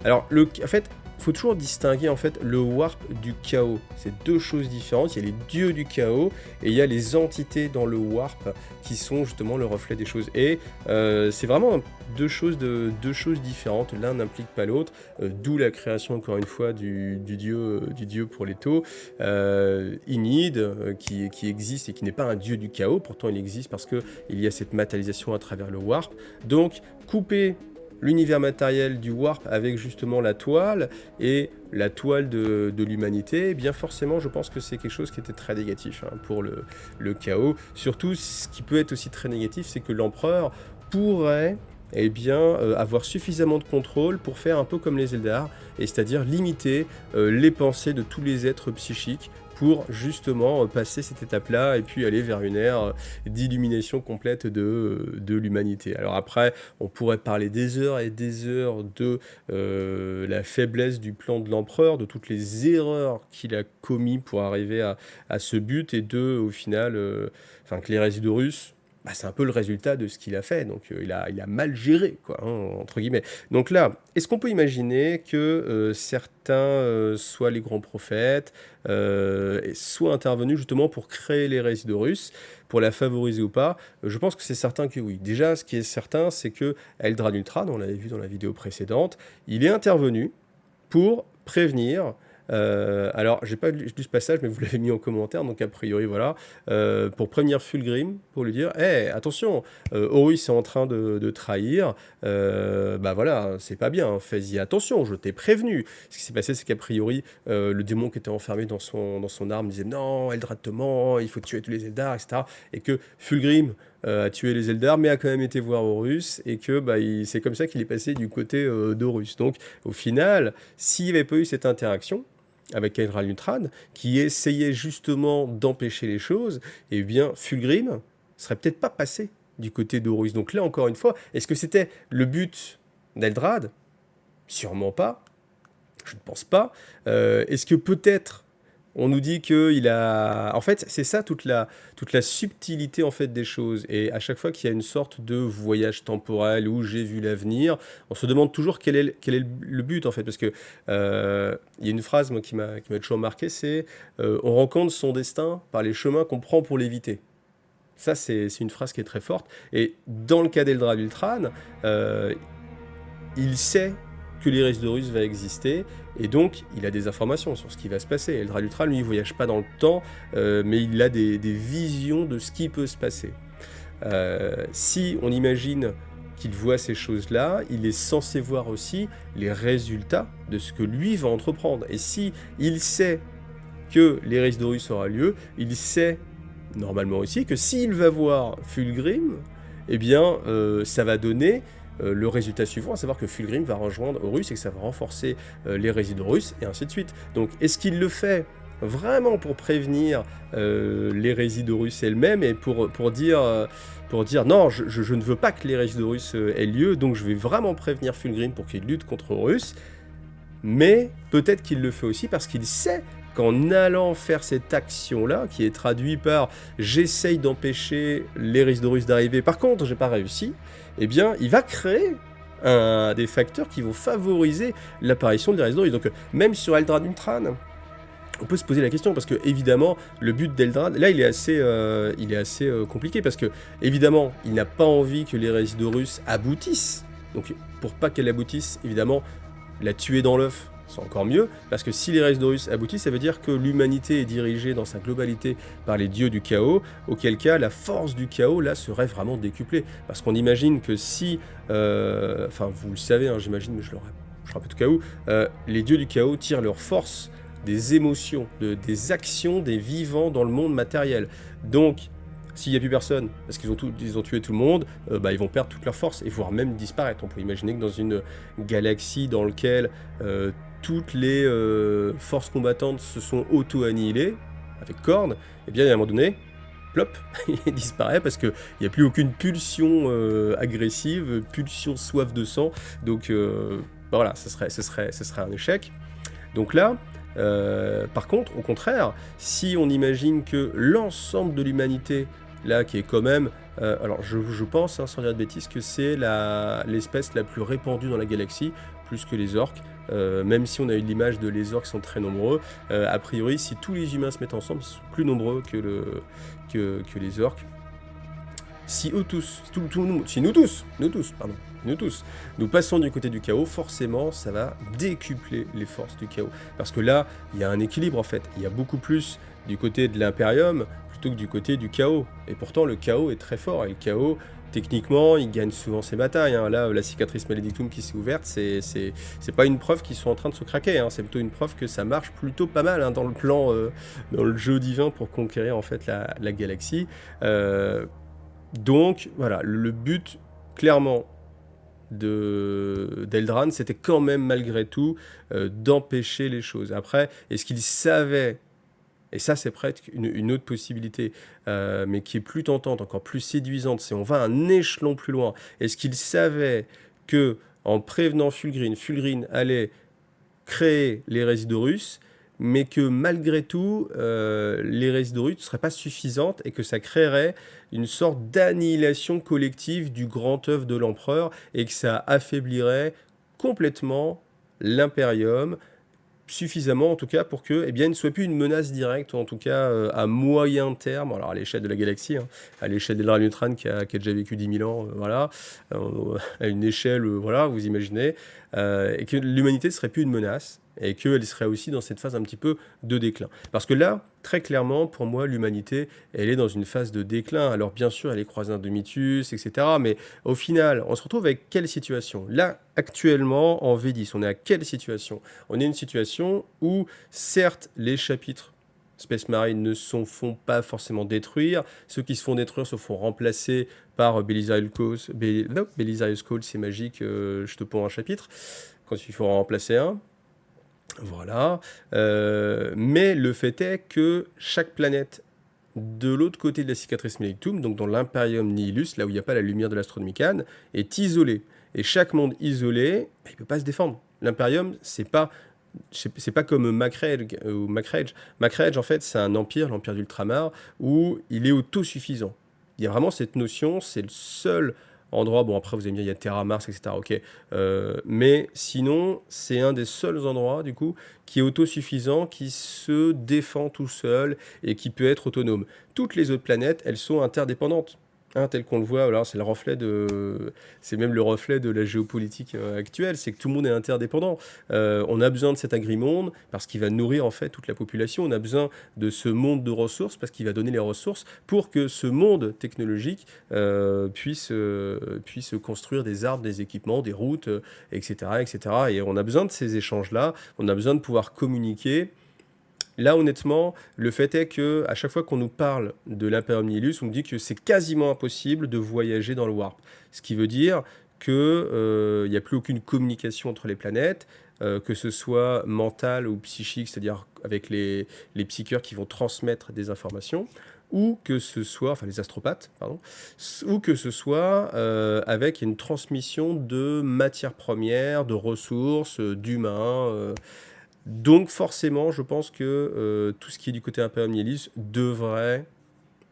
Alors, en fait, il faut toujours distinguer en fait le warp du chaos. C'est deux choses différentes. Il y a les dieux du chaos et il y a les entités dans le warp qui sont justement le reflet des choses. Et c'est vraiment deux choses différentes. L'un n'implique pas l'autre. D'où la création encore une fois du dieu pour les taux, Enid, qui existe et qui n'est pas un dieu du chaos. Pourtant, il existe parce que il y a cette matérialisation à travers le warp. Donc, couper l'univers matériel du warp avec justement la toile et la toile de l'humanité, eh bien forcément je pense que c'est quelque chose qui était très négatif pour le chaos. Surtout ce qui peut être aussi très négatif, c'est que l'empereur pourrait avoir suffisamment de contrôle pour faire un peu comme les Eldar, et c'est-à-dire limiter les pensées de tous les êtres psychiques pour justement passer cette étape-là et puis aller vers une ère d'illumination complète de l'humanité. Alors après, on pourrait parler des heures et des heures de la faiblesse du plan de l'empereur, de toutes les erreurs qu'il a commis pour arriver à ce but, et au final, que l'hérésie d'Horus, c'est un peu le résultat de ce qu'il a fait, donc il a mal géré, quoi, entre guillemets. Donc là, est-ce qu'on peut imaginer que certains, soit les grands prophètes, soient intervenus justement pour créer l'hérésie d'Horus, pour la favoriser ou pas? Je pense que c'est certain que oui. Déjà, ce qui est certain, c'est que Eldrad Ultran, on l'avait vu dans la vidéo précédente, il est intervenu pour prévenir. Alors, j'ai pas lu ce passage, mais vous l'avez mis en commentaire, donc a priori, voilà, pour prévenir Fulgrim, pour lui dire, attention, Horus est en train de trahir, voilà, c'est pas bien, fais-y attention, je t'ai prévenu. Ce qui s'est passé, c'est qu'a priori, le démon qui était enfermé dans son arme disait, non, Eldrad te ment, il faut tuer tous les Eldar, etc. Et que Fulgrim a tué les Eldar, mais a quand même été voir Horus, et que c'est comme ça qu'il est passé du côté d'Horus. Donc, au final, s'il n'y avait pas eu cette interaction avec Eldrad Ultran, qui essayait justement d'empêcher les choses, eh bien, Fulgrim serait peut-être pas passé du côté d'Horus. Donc là, encore une fois, est-ce que c'était le but d'Eldrad? Sûrement pas. Je ne pense pas. Est-ce que peut-être on nous dit qu'il a... En fait, c'est ça toute la subtilité en fait des choses. Et à chaque fois qu'il y a une sorte de voyage temporel où j'ai vu l'avenir, on se demande toujours quel est le but en fait. Parce que il y a une phrase moi, qui m'a toujours marqué, c'est on rencontre son destin par les chemins qu'on prend pour l'éviter. Ça, c'est une phrase qui est très forte. Et dans le cas d'Eldrad Ultran, il sait que l'hérésie d'Horus va exister, et donc il a des informations sur ce qui va se passer. Eldrad Ultran, lui, il ne voyage pas dans le temps, mais il a des visions de ce qui peut se passer. Si on imagine qu'il voit ces choses-là, il est censé voir aussi les résultats de ce que lui va entreprendre. Et si il sait que l'hérésie d'Horus aura lieu, il sait normalement aussi que s'il va voir Fulgrim, eh bien, ça va donner le résultat suivant, à savoir que Fulgrim va rejoindre Horus et que ça va renforcer l'hérésie d'Horus, et ainsi de suite. Donc, est-ce qu'il le fait vraiment pour prévenir l'hérésie d'Horus elle-même, et pour dire non, je ne veux pas que l'hérésie d'Horus ait lieu, donc je vais vraiment prévenir Fulgrim pour qu'il lutte contre Horus, mais peut-être qu'il le fait aussi parce qu'il sait qu'en allant faire cette action-là, qui est traduite par « j'essaye d'empêcher l'hérésie d'Horus d'arriver, par contre, j'ai pas réussi », eh bien, il va créer des facteurs qui vont favoriser l'apparition de l'hérésie d'Horus. Donc, même sur Eldrad Ultran, on peut se poser la question, parce que, évidemment, le but d'Eldrad, là, il est assez compliqué, parce que, évidemment, il n'a pas envie que l'hérésie d'Horus aboutisse. Donc, pour pas qu'elle aboutisse, évidemment, la tuer dans l'œuf, c'est encore mieux, parce que si l'hérésie d'Horus aboutit, ça veut dire que l'humanité est dirigée dans sa globalité par les dieux du chaos, auquel cas la force du chaos là serait vraiment décuplée. Parce qu'on imagine que si, vous le savez, j'imagine, mais je le rappelle au cas où, les dieux du chaos tirent leur force des émotions, des actions des vivants dans le monde matériel. Donc, s'il n'y a plus personne, parce qu'ils ont tué tout le monde, ils vont perdre toute leur force, et voire même disparaître. On peut imaginer que dans une galaxie dans laquelle toutes les forces combattantes se sont auto-annihilées, avec Khorne, eh bien, à un moment donné, plop, il disparaît, parce qu'il n'y a plus aucune pulsion agressive, pulsion soif de sang, donc voilà, ce serait un échec. Donc là, par contre, au contraire, si on imagine que l'ensemble de l'humanité, là, qui est quand même... alors, je pense, sans dire de bêtises, que c'est l'espèce la plus répandue dans la galaxie, plus que les orques. Même si on a eu l'image de les orques sont très nombreux, a priori, si tous les humains se mettent ensemble, ils sont plus nombreux que les orques. Si eux tous, si nous tous, nous passons du côté du chaos, forcément, ça va décupler les forces du chaos. Parce que là, il y a un équilibre en fait. Il y a beaucoup plus du côté de l'Imperium plutôt que du côté du chaos. Et pourtant, le chaos est très fort. Et le chaos, techniquement, il gagne souvent ses batailles. Hein. Là, la cicatrice malédictum qui s'est ouverte, c'est pas une preuve qu'ils sont en train de se craquer. Hein. C'est plutôt une preuve que ça marche plutôt pas mal hein, dans le plan, dans le jeu divin pour conquérir en fait la galaxie. Donc voilà, le but clairement d'Eldran, c'était quand même malgré tout d'empêcher les choses. Après, est-ce qu'il savait, et ça c'est presque une autre possibilité, mais qui est plus tentante, encore plus séduisante, si on va un échelon plus loin, est-ce qu'il savait que en prévenant Fulgrine allait créer l'hérésie d'Horus, mais que malgré tout, l'hérésie d'Horus ne serait pas suffisante et que ça créerait une sorte d'annihilation collective du grand œuvre de l'empereur et que ça affaiblirait complètement l'Imperium, suffisamment en tout cas pour que, eh bien, il ne soit plus une menace directe, ou en tout cas à moyen terme, alors à l'échelle de la galaxie, hein, à l'échelle d'Eldran Lutran qui a déjà vécu 10 000 ans, voilà, à une échelle, voilà, vous imaginez, et que l'humanité ne serait plus une menace, et qu'elle serait aussi dans cette phase un petit peu de déclin. Parce que là, très clairement, pour moi, l'humanité, elle est dans une phase de déclin. Alors bien sûr, elle est croisée un Domitus, etc. Mais au final, on se retrouve avec quelle situation? Là, actuellement, en V10, on est à quelle situation? On est une situation où, certes, les chapitres Space Marine ne se font pas forcément détruire. Ceux qui se font détruire se font remplacer par Belisarius Cawl, c'est magique, je te prends un chapitre, quand il faut en remplacer un. Voilà. Mais le fait est que chaque planète de l'autre côté de la cicatrice malédictum, donc dans l'Imperium Nihilus, là où il n'y a pas la lumière de l'Astrodemicane, est isolée. Et chaque monde isolé, il ne peut pas se défendre. L'Imperium, c'est pas comme Macrage ou Macrage. Macrage, en fait, c'est un empire, l'empire d'Ultramar, où il est autosuffisant. Il y a vraiment cette notion, c'est le seul endroit, bon après vous allez me dire il y a Terra, Mars, etc. Ok, mais sinon c'est un des seuls endroits du coup qui est autosuffisant, qui se défend tout seul et qui peut être autonome. Toutes les autres planètes, elles sont interdépendantes. Hein, tel qu'on le voit, alors c'est même le reflet de la géopolitique actuelle, c'est que tout le monde est interdépendant. On a besoin de cet agrimonde parce qu'il va nourrir en fait toute la population. On a besoin de ce monde de ressources parce qu'il va donner les ressources pour que ce monde technologique puisse construire des arbres, des équipements, des routes, etc., etc. Et on a besoin de ces échanges-là. On a besoin de pouvoir communiquer. Là, honnêtement, le fait est que à chaque fois qu'on nous parle de l'Imperium Nihilus, on nous dit que c'est quasiment impossible de voyager dans le Warp. Ce qui veut dire qu'il n'y a plus aucune communication entre les planètes, que ce soit mentale ou psychique, c'est-à-dire avec les psycheurs qui vont transmettre des informations, ou que ce soit, enfin les astropathes, pardon, ou que ce soit avec une transmission de matières premières, de ressources, d'humains. Donc forcément, je pense que tout ce qui est du côté Imperium Nihilus devrait,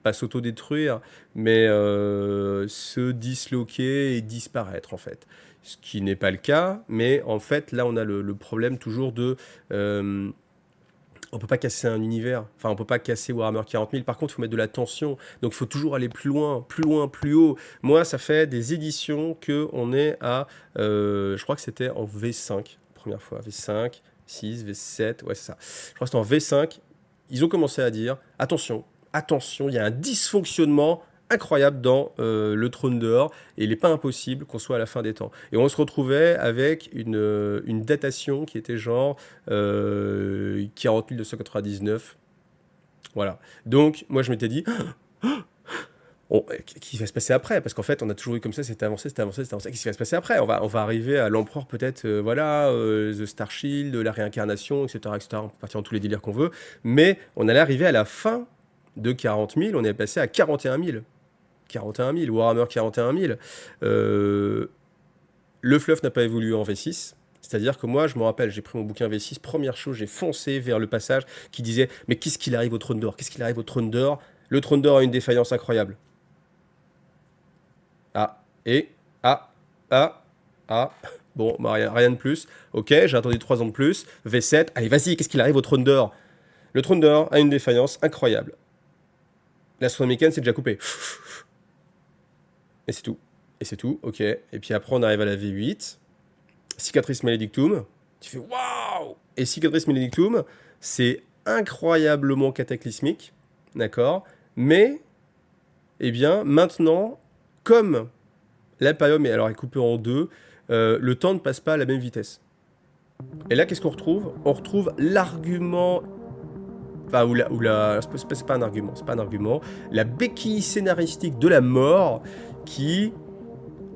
pas s'autodétruire, mais se disloquer et disparaître en fait. Ce qui n'est pas le cas, mais en fait là on a le problème toujours de... on peut pas casser un univers, enfin on peut pas casser Warhammer 40 000, par contre il faut mettre de la tension, donc il faut toujours aller plus loin, plus haut. Moi ça fait des éditions qu'on est à, je crois que c'était en V5, première fois, V5, 6, V7, ouais c'est ça. Je crois que c'était en V5, ils ont commencé à dire, attention, il y a un dysfonctionnement incroyable dans le trône d'or, et il n'est pas impossible qu'on soit à la fin des temps. Et on se retrouvait avec une datation qui était genre 40 299. Voilà. Donc, moi je m'étais dit... qu'est-ce qui va se passer après? Parce qu'en fait, on a toujours eu comme ça, c'était avancé. Qu'est-ce qui va se passer après? On va arriver à l'empereur peut-être, The Star Shield, la réincarnation, etc., etc. On peut partir dans tous les délires qu'on veut. Mais on allait arriver à la fin de 40 000, on est passé à 41 000. 41 000, Warhammer 41 000. Le fluff n'a pas évolué en V6. C'est-à-dire que moi, je me rappelle, j'ai pris mon bouquin V6, première chose, j'ai foncé vers le passage qui disait « Mais qu'est-ce qu'il arrive au trône d'or? Qu'est-ce qu'il arrive au trône d'or? Le trône d'or a une défaillance incroyable. » Bon, bah, rien de plus. Ok, j'ai attendu 3 ans de plus. V7, allez, vas-y, qu'est-ce qu'il arrive au trône d'or? Le trône d'or a une défaillance incroyable. L'astromécane, c'est déjà coupé. Et c'est tout. Et c'est tout, ok. Et puis après, on arrive à la V8. Cicatrice maledictum. Tu fais waouh! Et cicatrice maledictum, c'est incroyablement cataclysmique. D'accord? Mais, eh bien, maintenant, comme l'Imperium est coupé en deux, le temps ne passe pas à la même vitesse. Et là, qu'est-ce qu'on retrouve? On retrouve l'argument. Enfin, c'est pas un argument, c'est pas un argument. La béquille scénaristique de la mort qui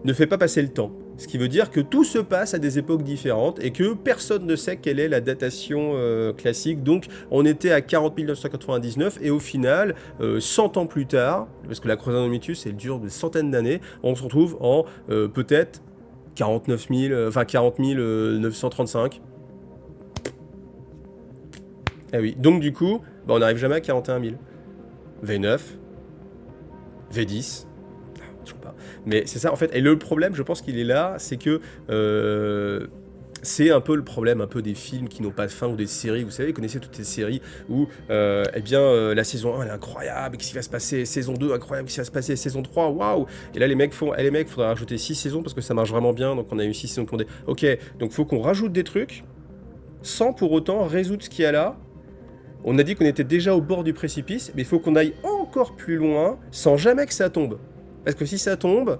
ne fait pas passer le temps. Ce qui veut dire que tout se passe à des époques différentes et que personne ne sait quelle est la datation classique. Donc on était à 40 999 et au final, 100 ans plus tard, parce que la croisade Numitus elle dure des centaines d'années, on se retrouve en peut-être 40 935. Eh oui, donc du coup, bah, on n'arrive jamais à 41 000. V9, V10, je crois pas. Mais c'est ça en fait. Et le problème, je pense qu'il est là, c'est que c'est un peu le problème un peu des films qui n'ont pas de fin ou des séries. Vous savez, vous connaissez toutes ces séries où la saison 1 elle est incroyable, qu'est-ce qui va se passer? Saison 2 incroyable, qu'est-ce qui va se passer? Saison 3, waouh! Et là les mecs font, les mecs, faudra rajouter 6 saisons parce que ça marche vraiment bien. Donc on a eu 6 saisons qu'on dit, ok, donc faut qu'on rajoute des trucs sans pour autant résoudre ce qu'il y a là. On a dit qu'on était déjà au bord du précipice, mais il faut qu'on aille encore plus loin sans jamais que ça tombe. Parce que si ça tombe,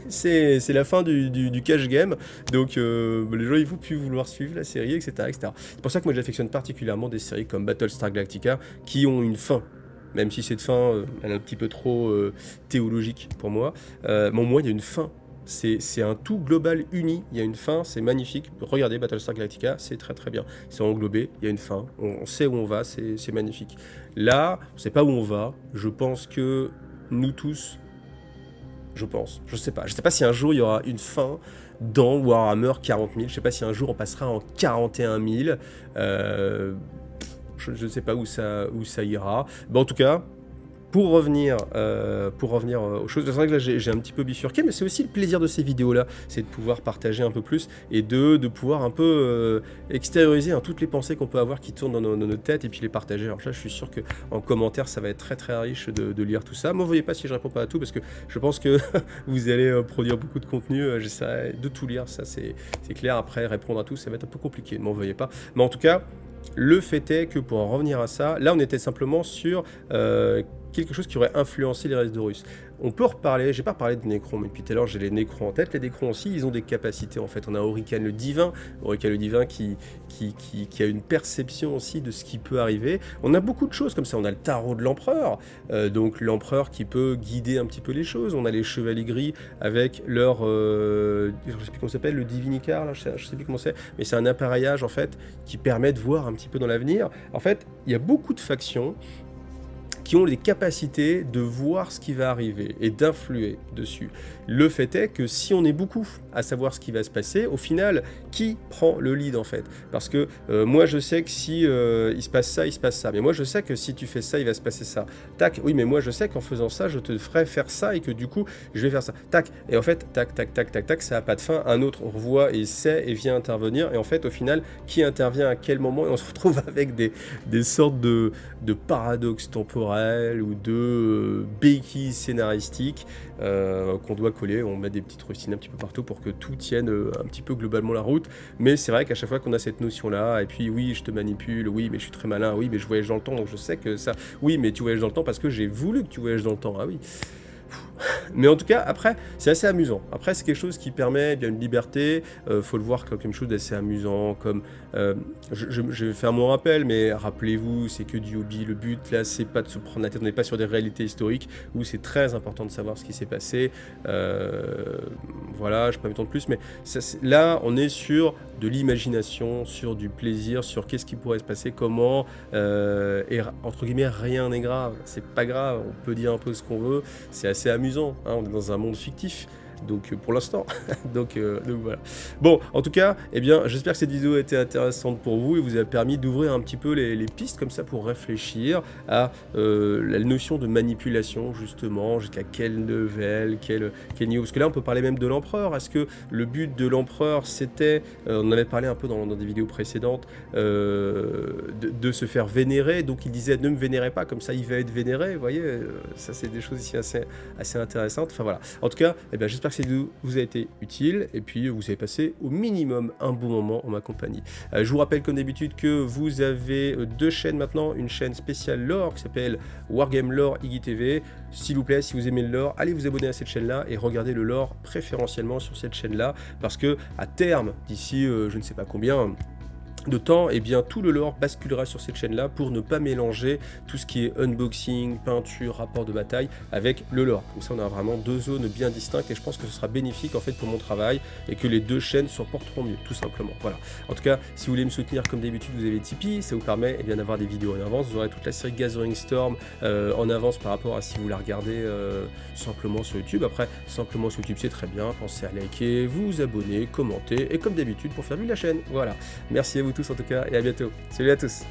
c'est la fin du cash game. Donc les gens ils vont plus vouloir suivre la série, etc. etc. C'est pour ça que moi j'affectionne particulièrement des séries comme Battlestar Galactica qui ont une fin. Même si cette fin elle est un petit peu trop théologique pour moi. Mais au moins il y a une fin. C'est un tout global uni, il y a une fin, c'est magnifique. Regardez Battlestar Galactica, c'est très très bien. C'est englobé, il y a une fin, on sait où on va, c'est magnifique. Là, on ne sait pas où on va, je pense que nous tous, je sais pas si un jour il y aura une fin dans Warhammer 40 000, je sais pas si un jour on passera en 41 000, je ne sais pas où ça ira. En tout cas, pour revenir aux choses, c'est vrai que là j'ai un petit peu bifurqué, mais c'est aussi le plaisir de ces vidéos-là, c'est de pouvoir partager un peu plus et de pouvoir un peu extérioriser toutes les pensées qu'on peut avoir qui tournent dans nos têtes et puis les partager. Alors là, je suis sûr qu'en commentaire, ça va être très très riche de lire tout ça. M'en voyez pas si je réponds pas à tout parce que je pense que vous allez produire beaucoup de contenu. J'essaierai de tout lire, ça c'est clair. Après, répondre à tout, ça va être un peu compliqué. Ne m'en voyez pas. Mais en tout cas, le fait est que pour en revenir à ça, là on était simplement sur quelque chose qui aurait influencé les restes de Russes. On peut reparler, j'ai pas parlé de Necrons, mais depuis tout à l'heure j'ai les Necrons en tête. Les Necrons aussi, ils ont des capacités en fait. On a Orican le Divin qui a une perception aussi de ce qui peut arriver. On a beaucoup de choses comme ça. On a le tarot de l'empereur, donc l'empereur qui peut guider un petit peu les choses. On a les chevaliers gris avec leur, je sais plus comment ça s'appelle, le Divinicar, là, je sais plus comment c'est, mais c'est un appareillage en fait qui permet de voir un petit peu dans l'avenir. En fait, il y a beaucoup de factions qui ont les capacités de voir ce qui va arriver et d'influer dessus. Le fait est que si on est beaucoup à savoir ce qui va se passer, au final, qui prend le lead en fait? Parce que moi je sais que si il se passe ça, il se passe ça. Mais moi je sais que si tu fais ça, il va se passer ça. Tac, oui mais moi je sais qu'en faisant ça, je te ferai faire ça et que du coup, je vais faire ça. Tac, et en fait, tac, tac, tac, tac, tac, ça n'a pas de fin. Un autre revoit et sait et vient intervenir. Et en fait, au final, qui intervient à quel moment? Et on se retrouve avec des sortes de paradoxes temporels ou de béquilles scénaristiques qu'on doit coller. On met des petites rustines un petit peu partout pour que tout tienne un petit peu globalement la route. Mais c'est vrai qu'à chaque fois qu'on a cette notion-là, et puis oui, je te manipule, oui, mais je suis très malin, oui, mais je voyage dans le temps, donc je sais que ça... Oui, mais tu voyages dans le temps parce que j'ai voulu que tu voyages dans le temps. Ah oui. Mais en tout cas, après, c'est assez amusant. Après, c'est quelque chose qui permet bien une liberté. Faut le voir comme quelque chose d'assez amusant. Comme je vais faire mon rappel, mais rappelez-vous, c'est que du hobby. Le but là, c'est pas de se prendre la tête. On n'est pas sur des réalités historiques où c'est très important de savoir ce qui s'est passé. Voilà, je ne peux pas m'étendre plus, mais ça, là, on est sur de l'imagination, sur du plaisir, sur qu'est-ce qui pourrait se passer, comment. Et entre guillemets, rien n'est grave. C'est pas grave. On peut dire un peu ce qu'on veut. C'est assez amusant, hein, on est dans un monde fictif, donc pour l'instant. donc voilà. Bon, en tout cas, eh bien, j'espère que cette vidéo a été intéressante pour vous et vous a permis d'ouvrir un petit peu les pistes comme ça pour réfléchir à la notion de manipulation, justement, jusqu'à quel level, quel niveau. Parce que là, on peut parler même de l'empereur. Est-ce que le but de l'empereur, c'était, on en avait parlé un peu dans des vidéos précédentes, de se faire vénérer. Donc il disait ne me vénérez pas, comme ça il va être vénéré. Vous voyez, ça c'est des choses ici assez intéressantes. Enfin voilà. En tout cas, eh bien, j'espère que cette vidéo vous a été utile et puis vous avez passé au minimum un bon moment en ma compagnie. Je vous rappelle comme d'habitude que vous avez deux chaînes maintenant, une chaîne spéciale lore qui s'appelle Wargame Lore IGTV. S'il vous plaît, si vous aimez le lore, allez vous abonner à cette chaîne-là et regardez le lore préférentiellement sur cette chaîne-là, parce que à terme, d'ici je ne sais pas combien de temps, et bien tout le lore basculera sur cette chaîne là pour ne pas mélanger tout ce qui est unboxing, peinture, rapport de bataille avec le lore. Comme ça on a vraiment deux zones bien distinctes et je pense que ce sera bénéfique en fait pour mon travail et que les deux chaînes s'en porteront mieux, tout simplement. Voilà. En tout cas, si vous voulez me soutenir comme d'habitude, vous avez Tipeee, ça vous permet eh bien d'avoir des vidéos en avance. Vous aurez toute la série Gathering Storm en avance par rapport à si vous la regardez simplement sur YouTube. Après, simplement sur YouTube c'est très bien, pensez à liker, vous abonner, commenter et comme d'habitude pour faire vivre la chaîne. Voilà. Merci à vous tous en tout cas et à bientôt. Salut à tous.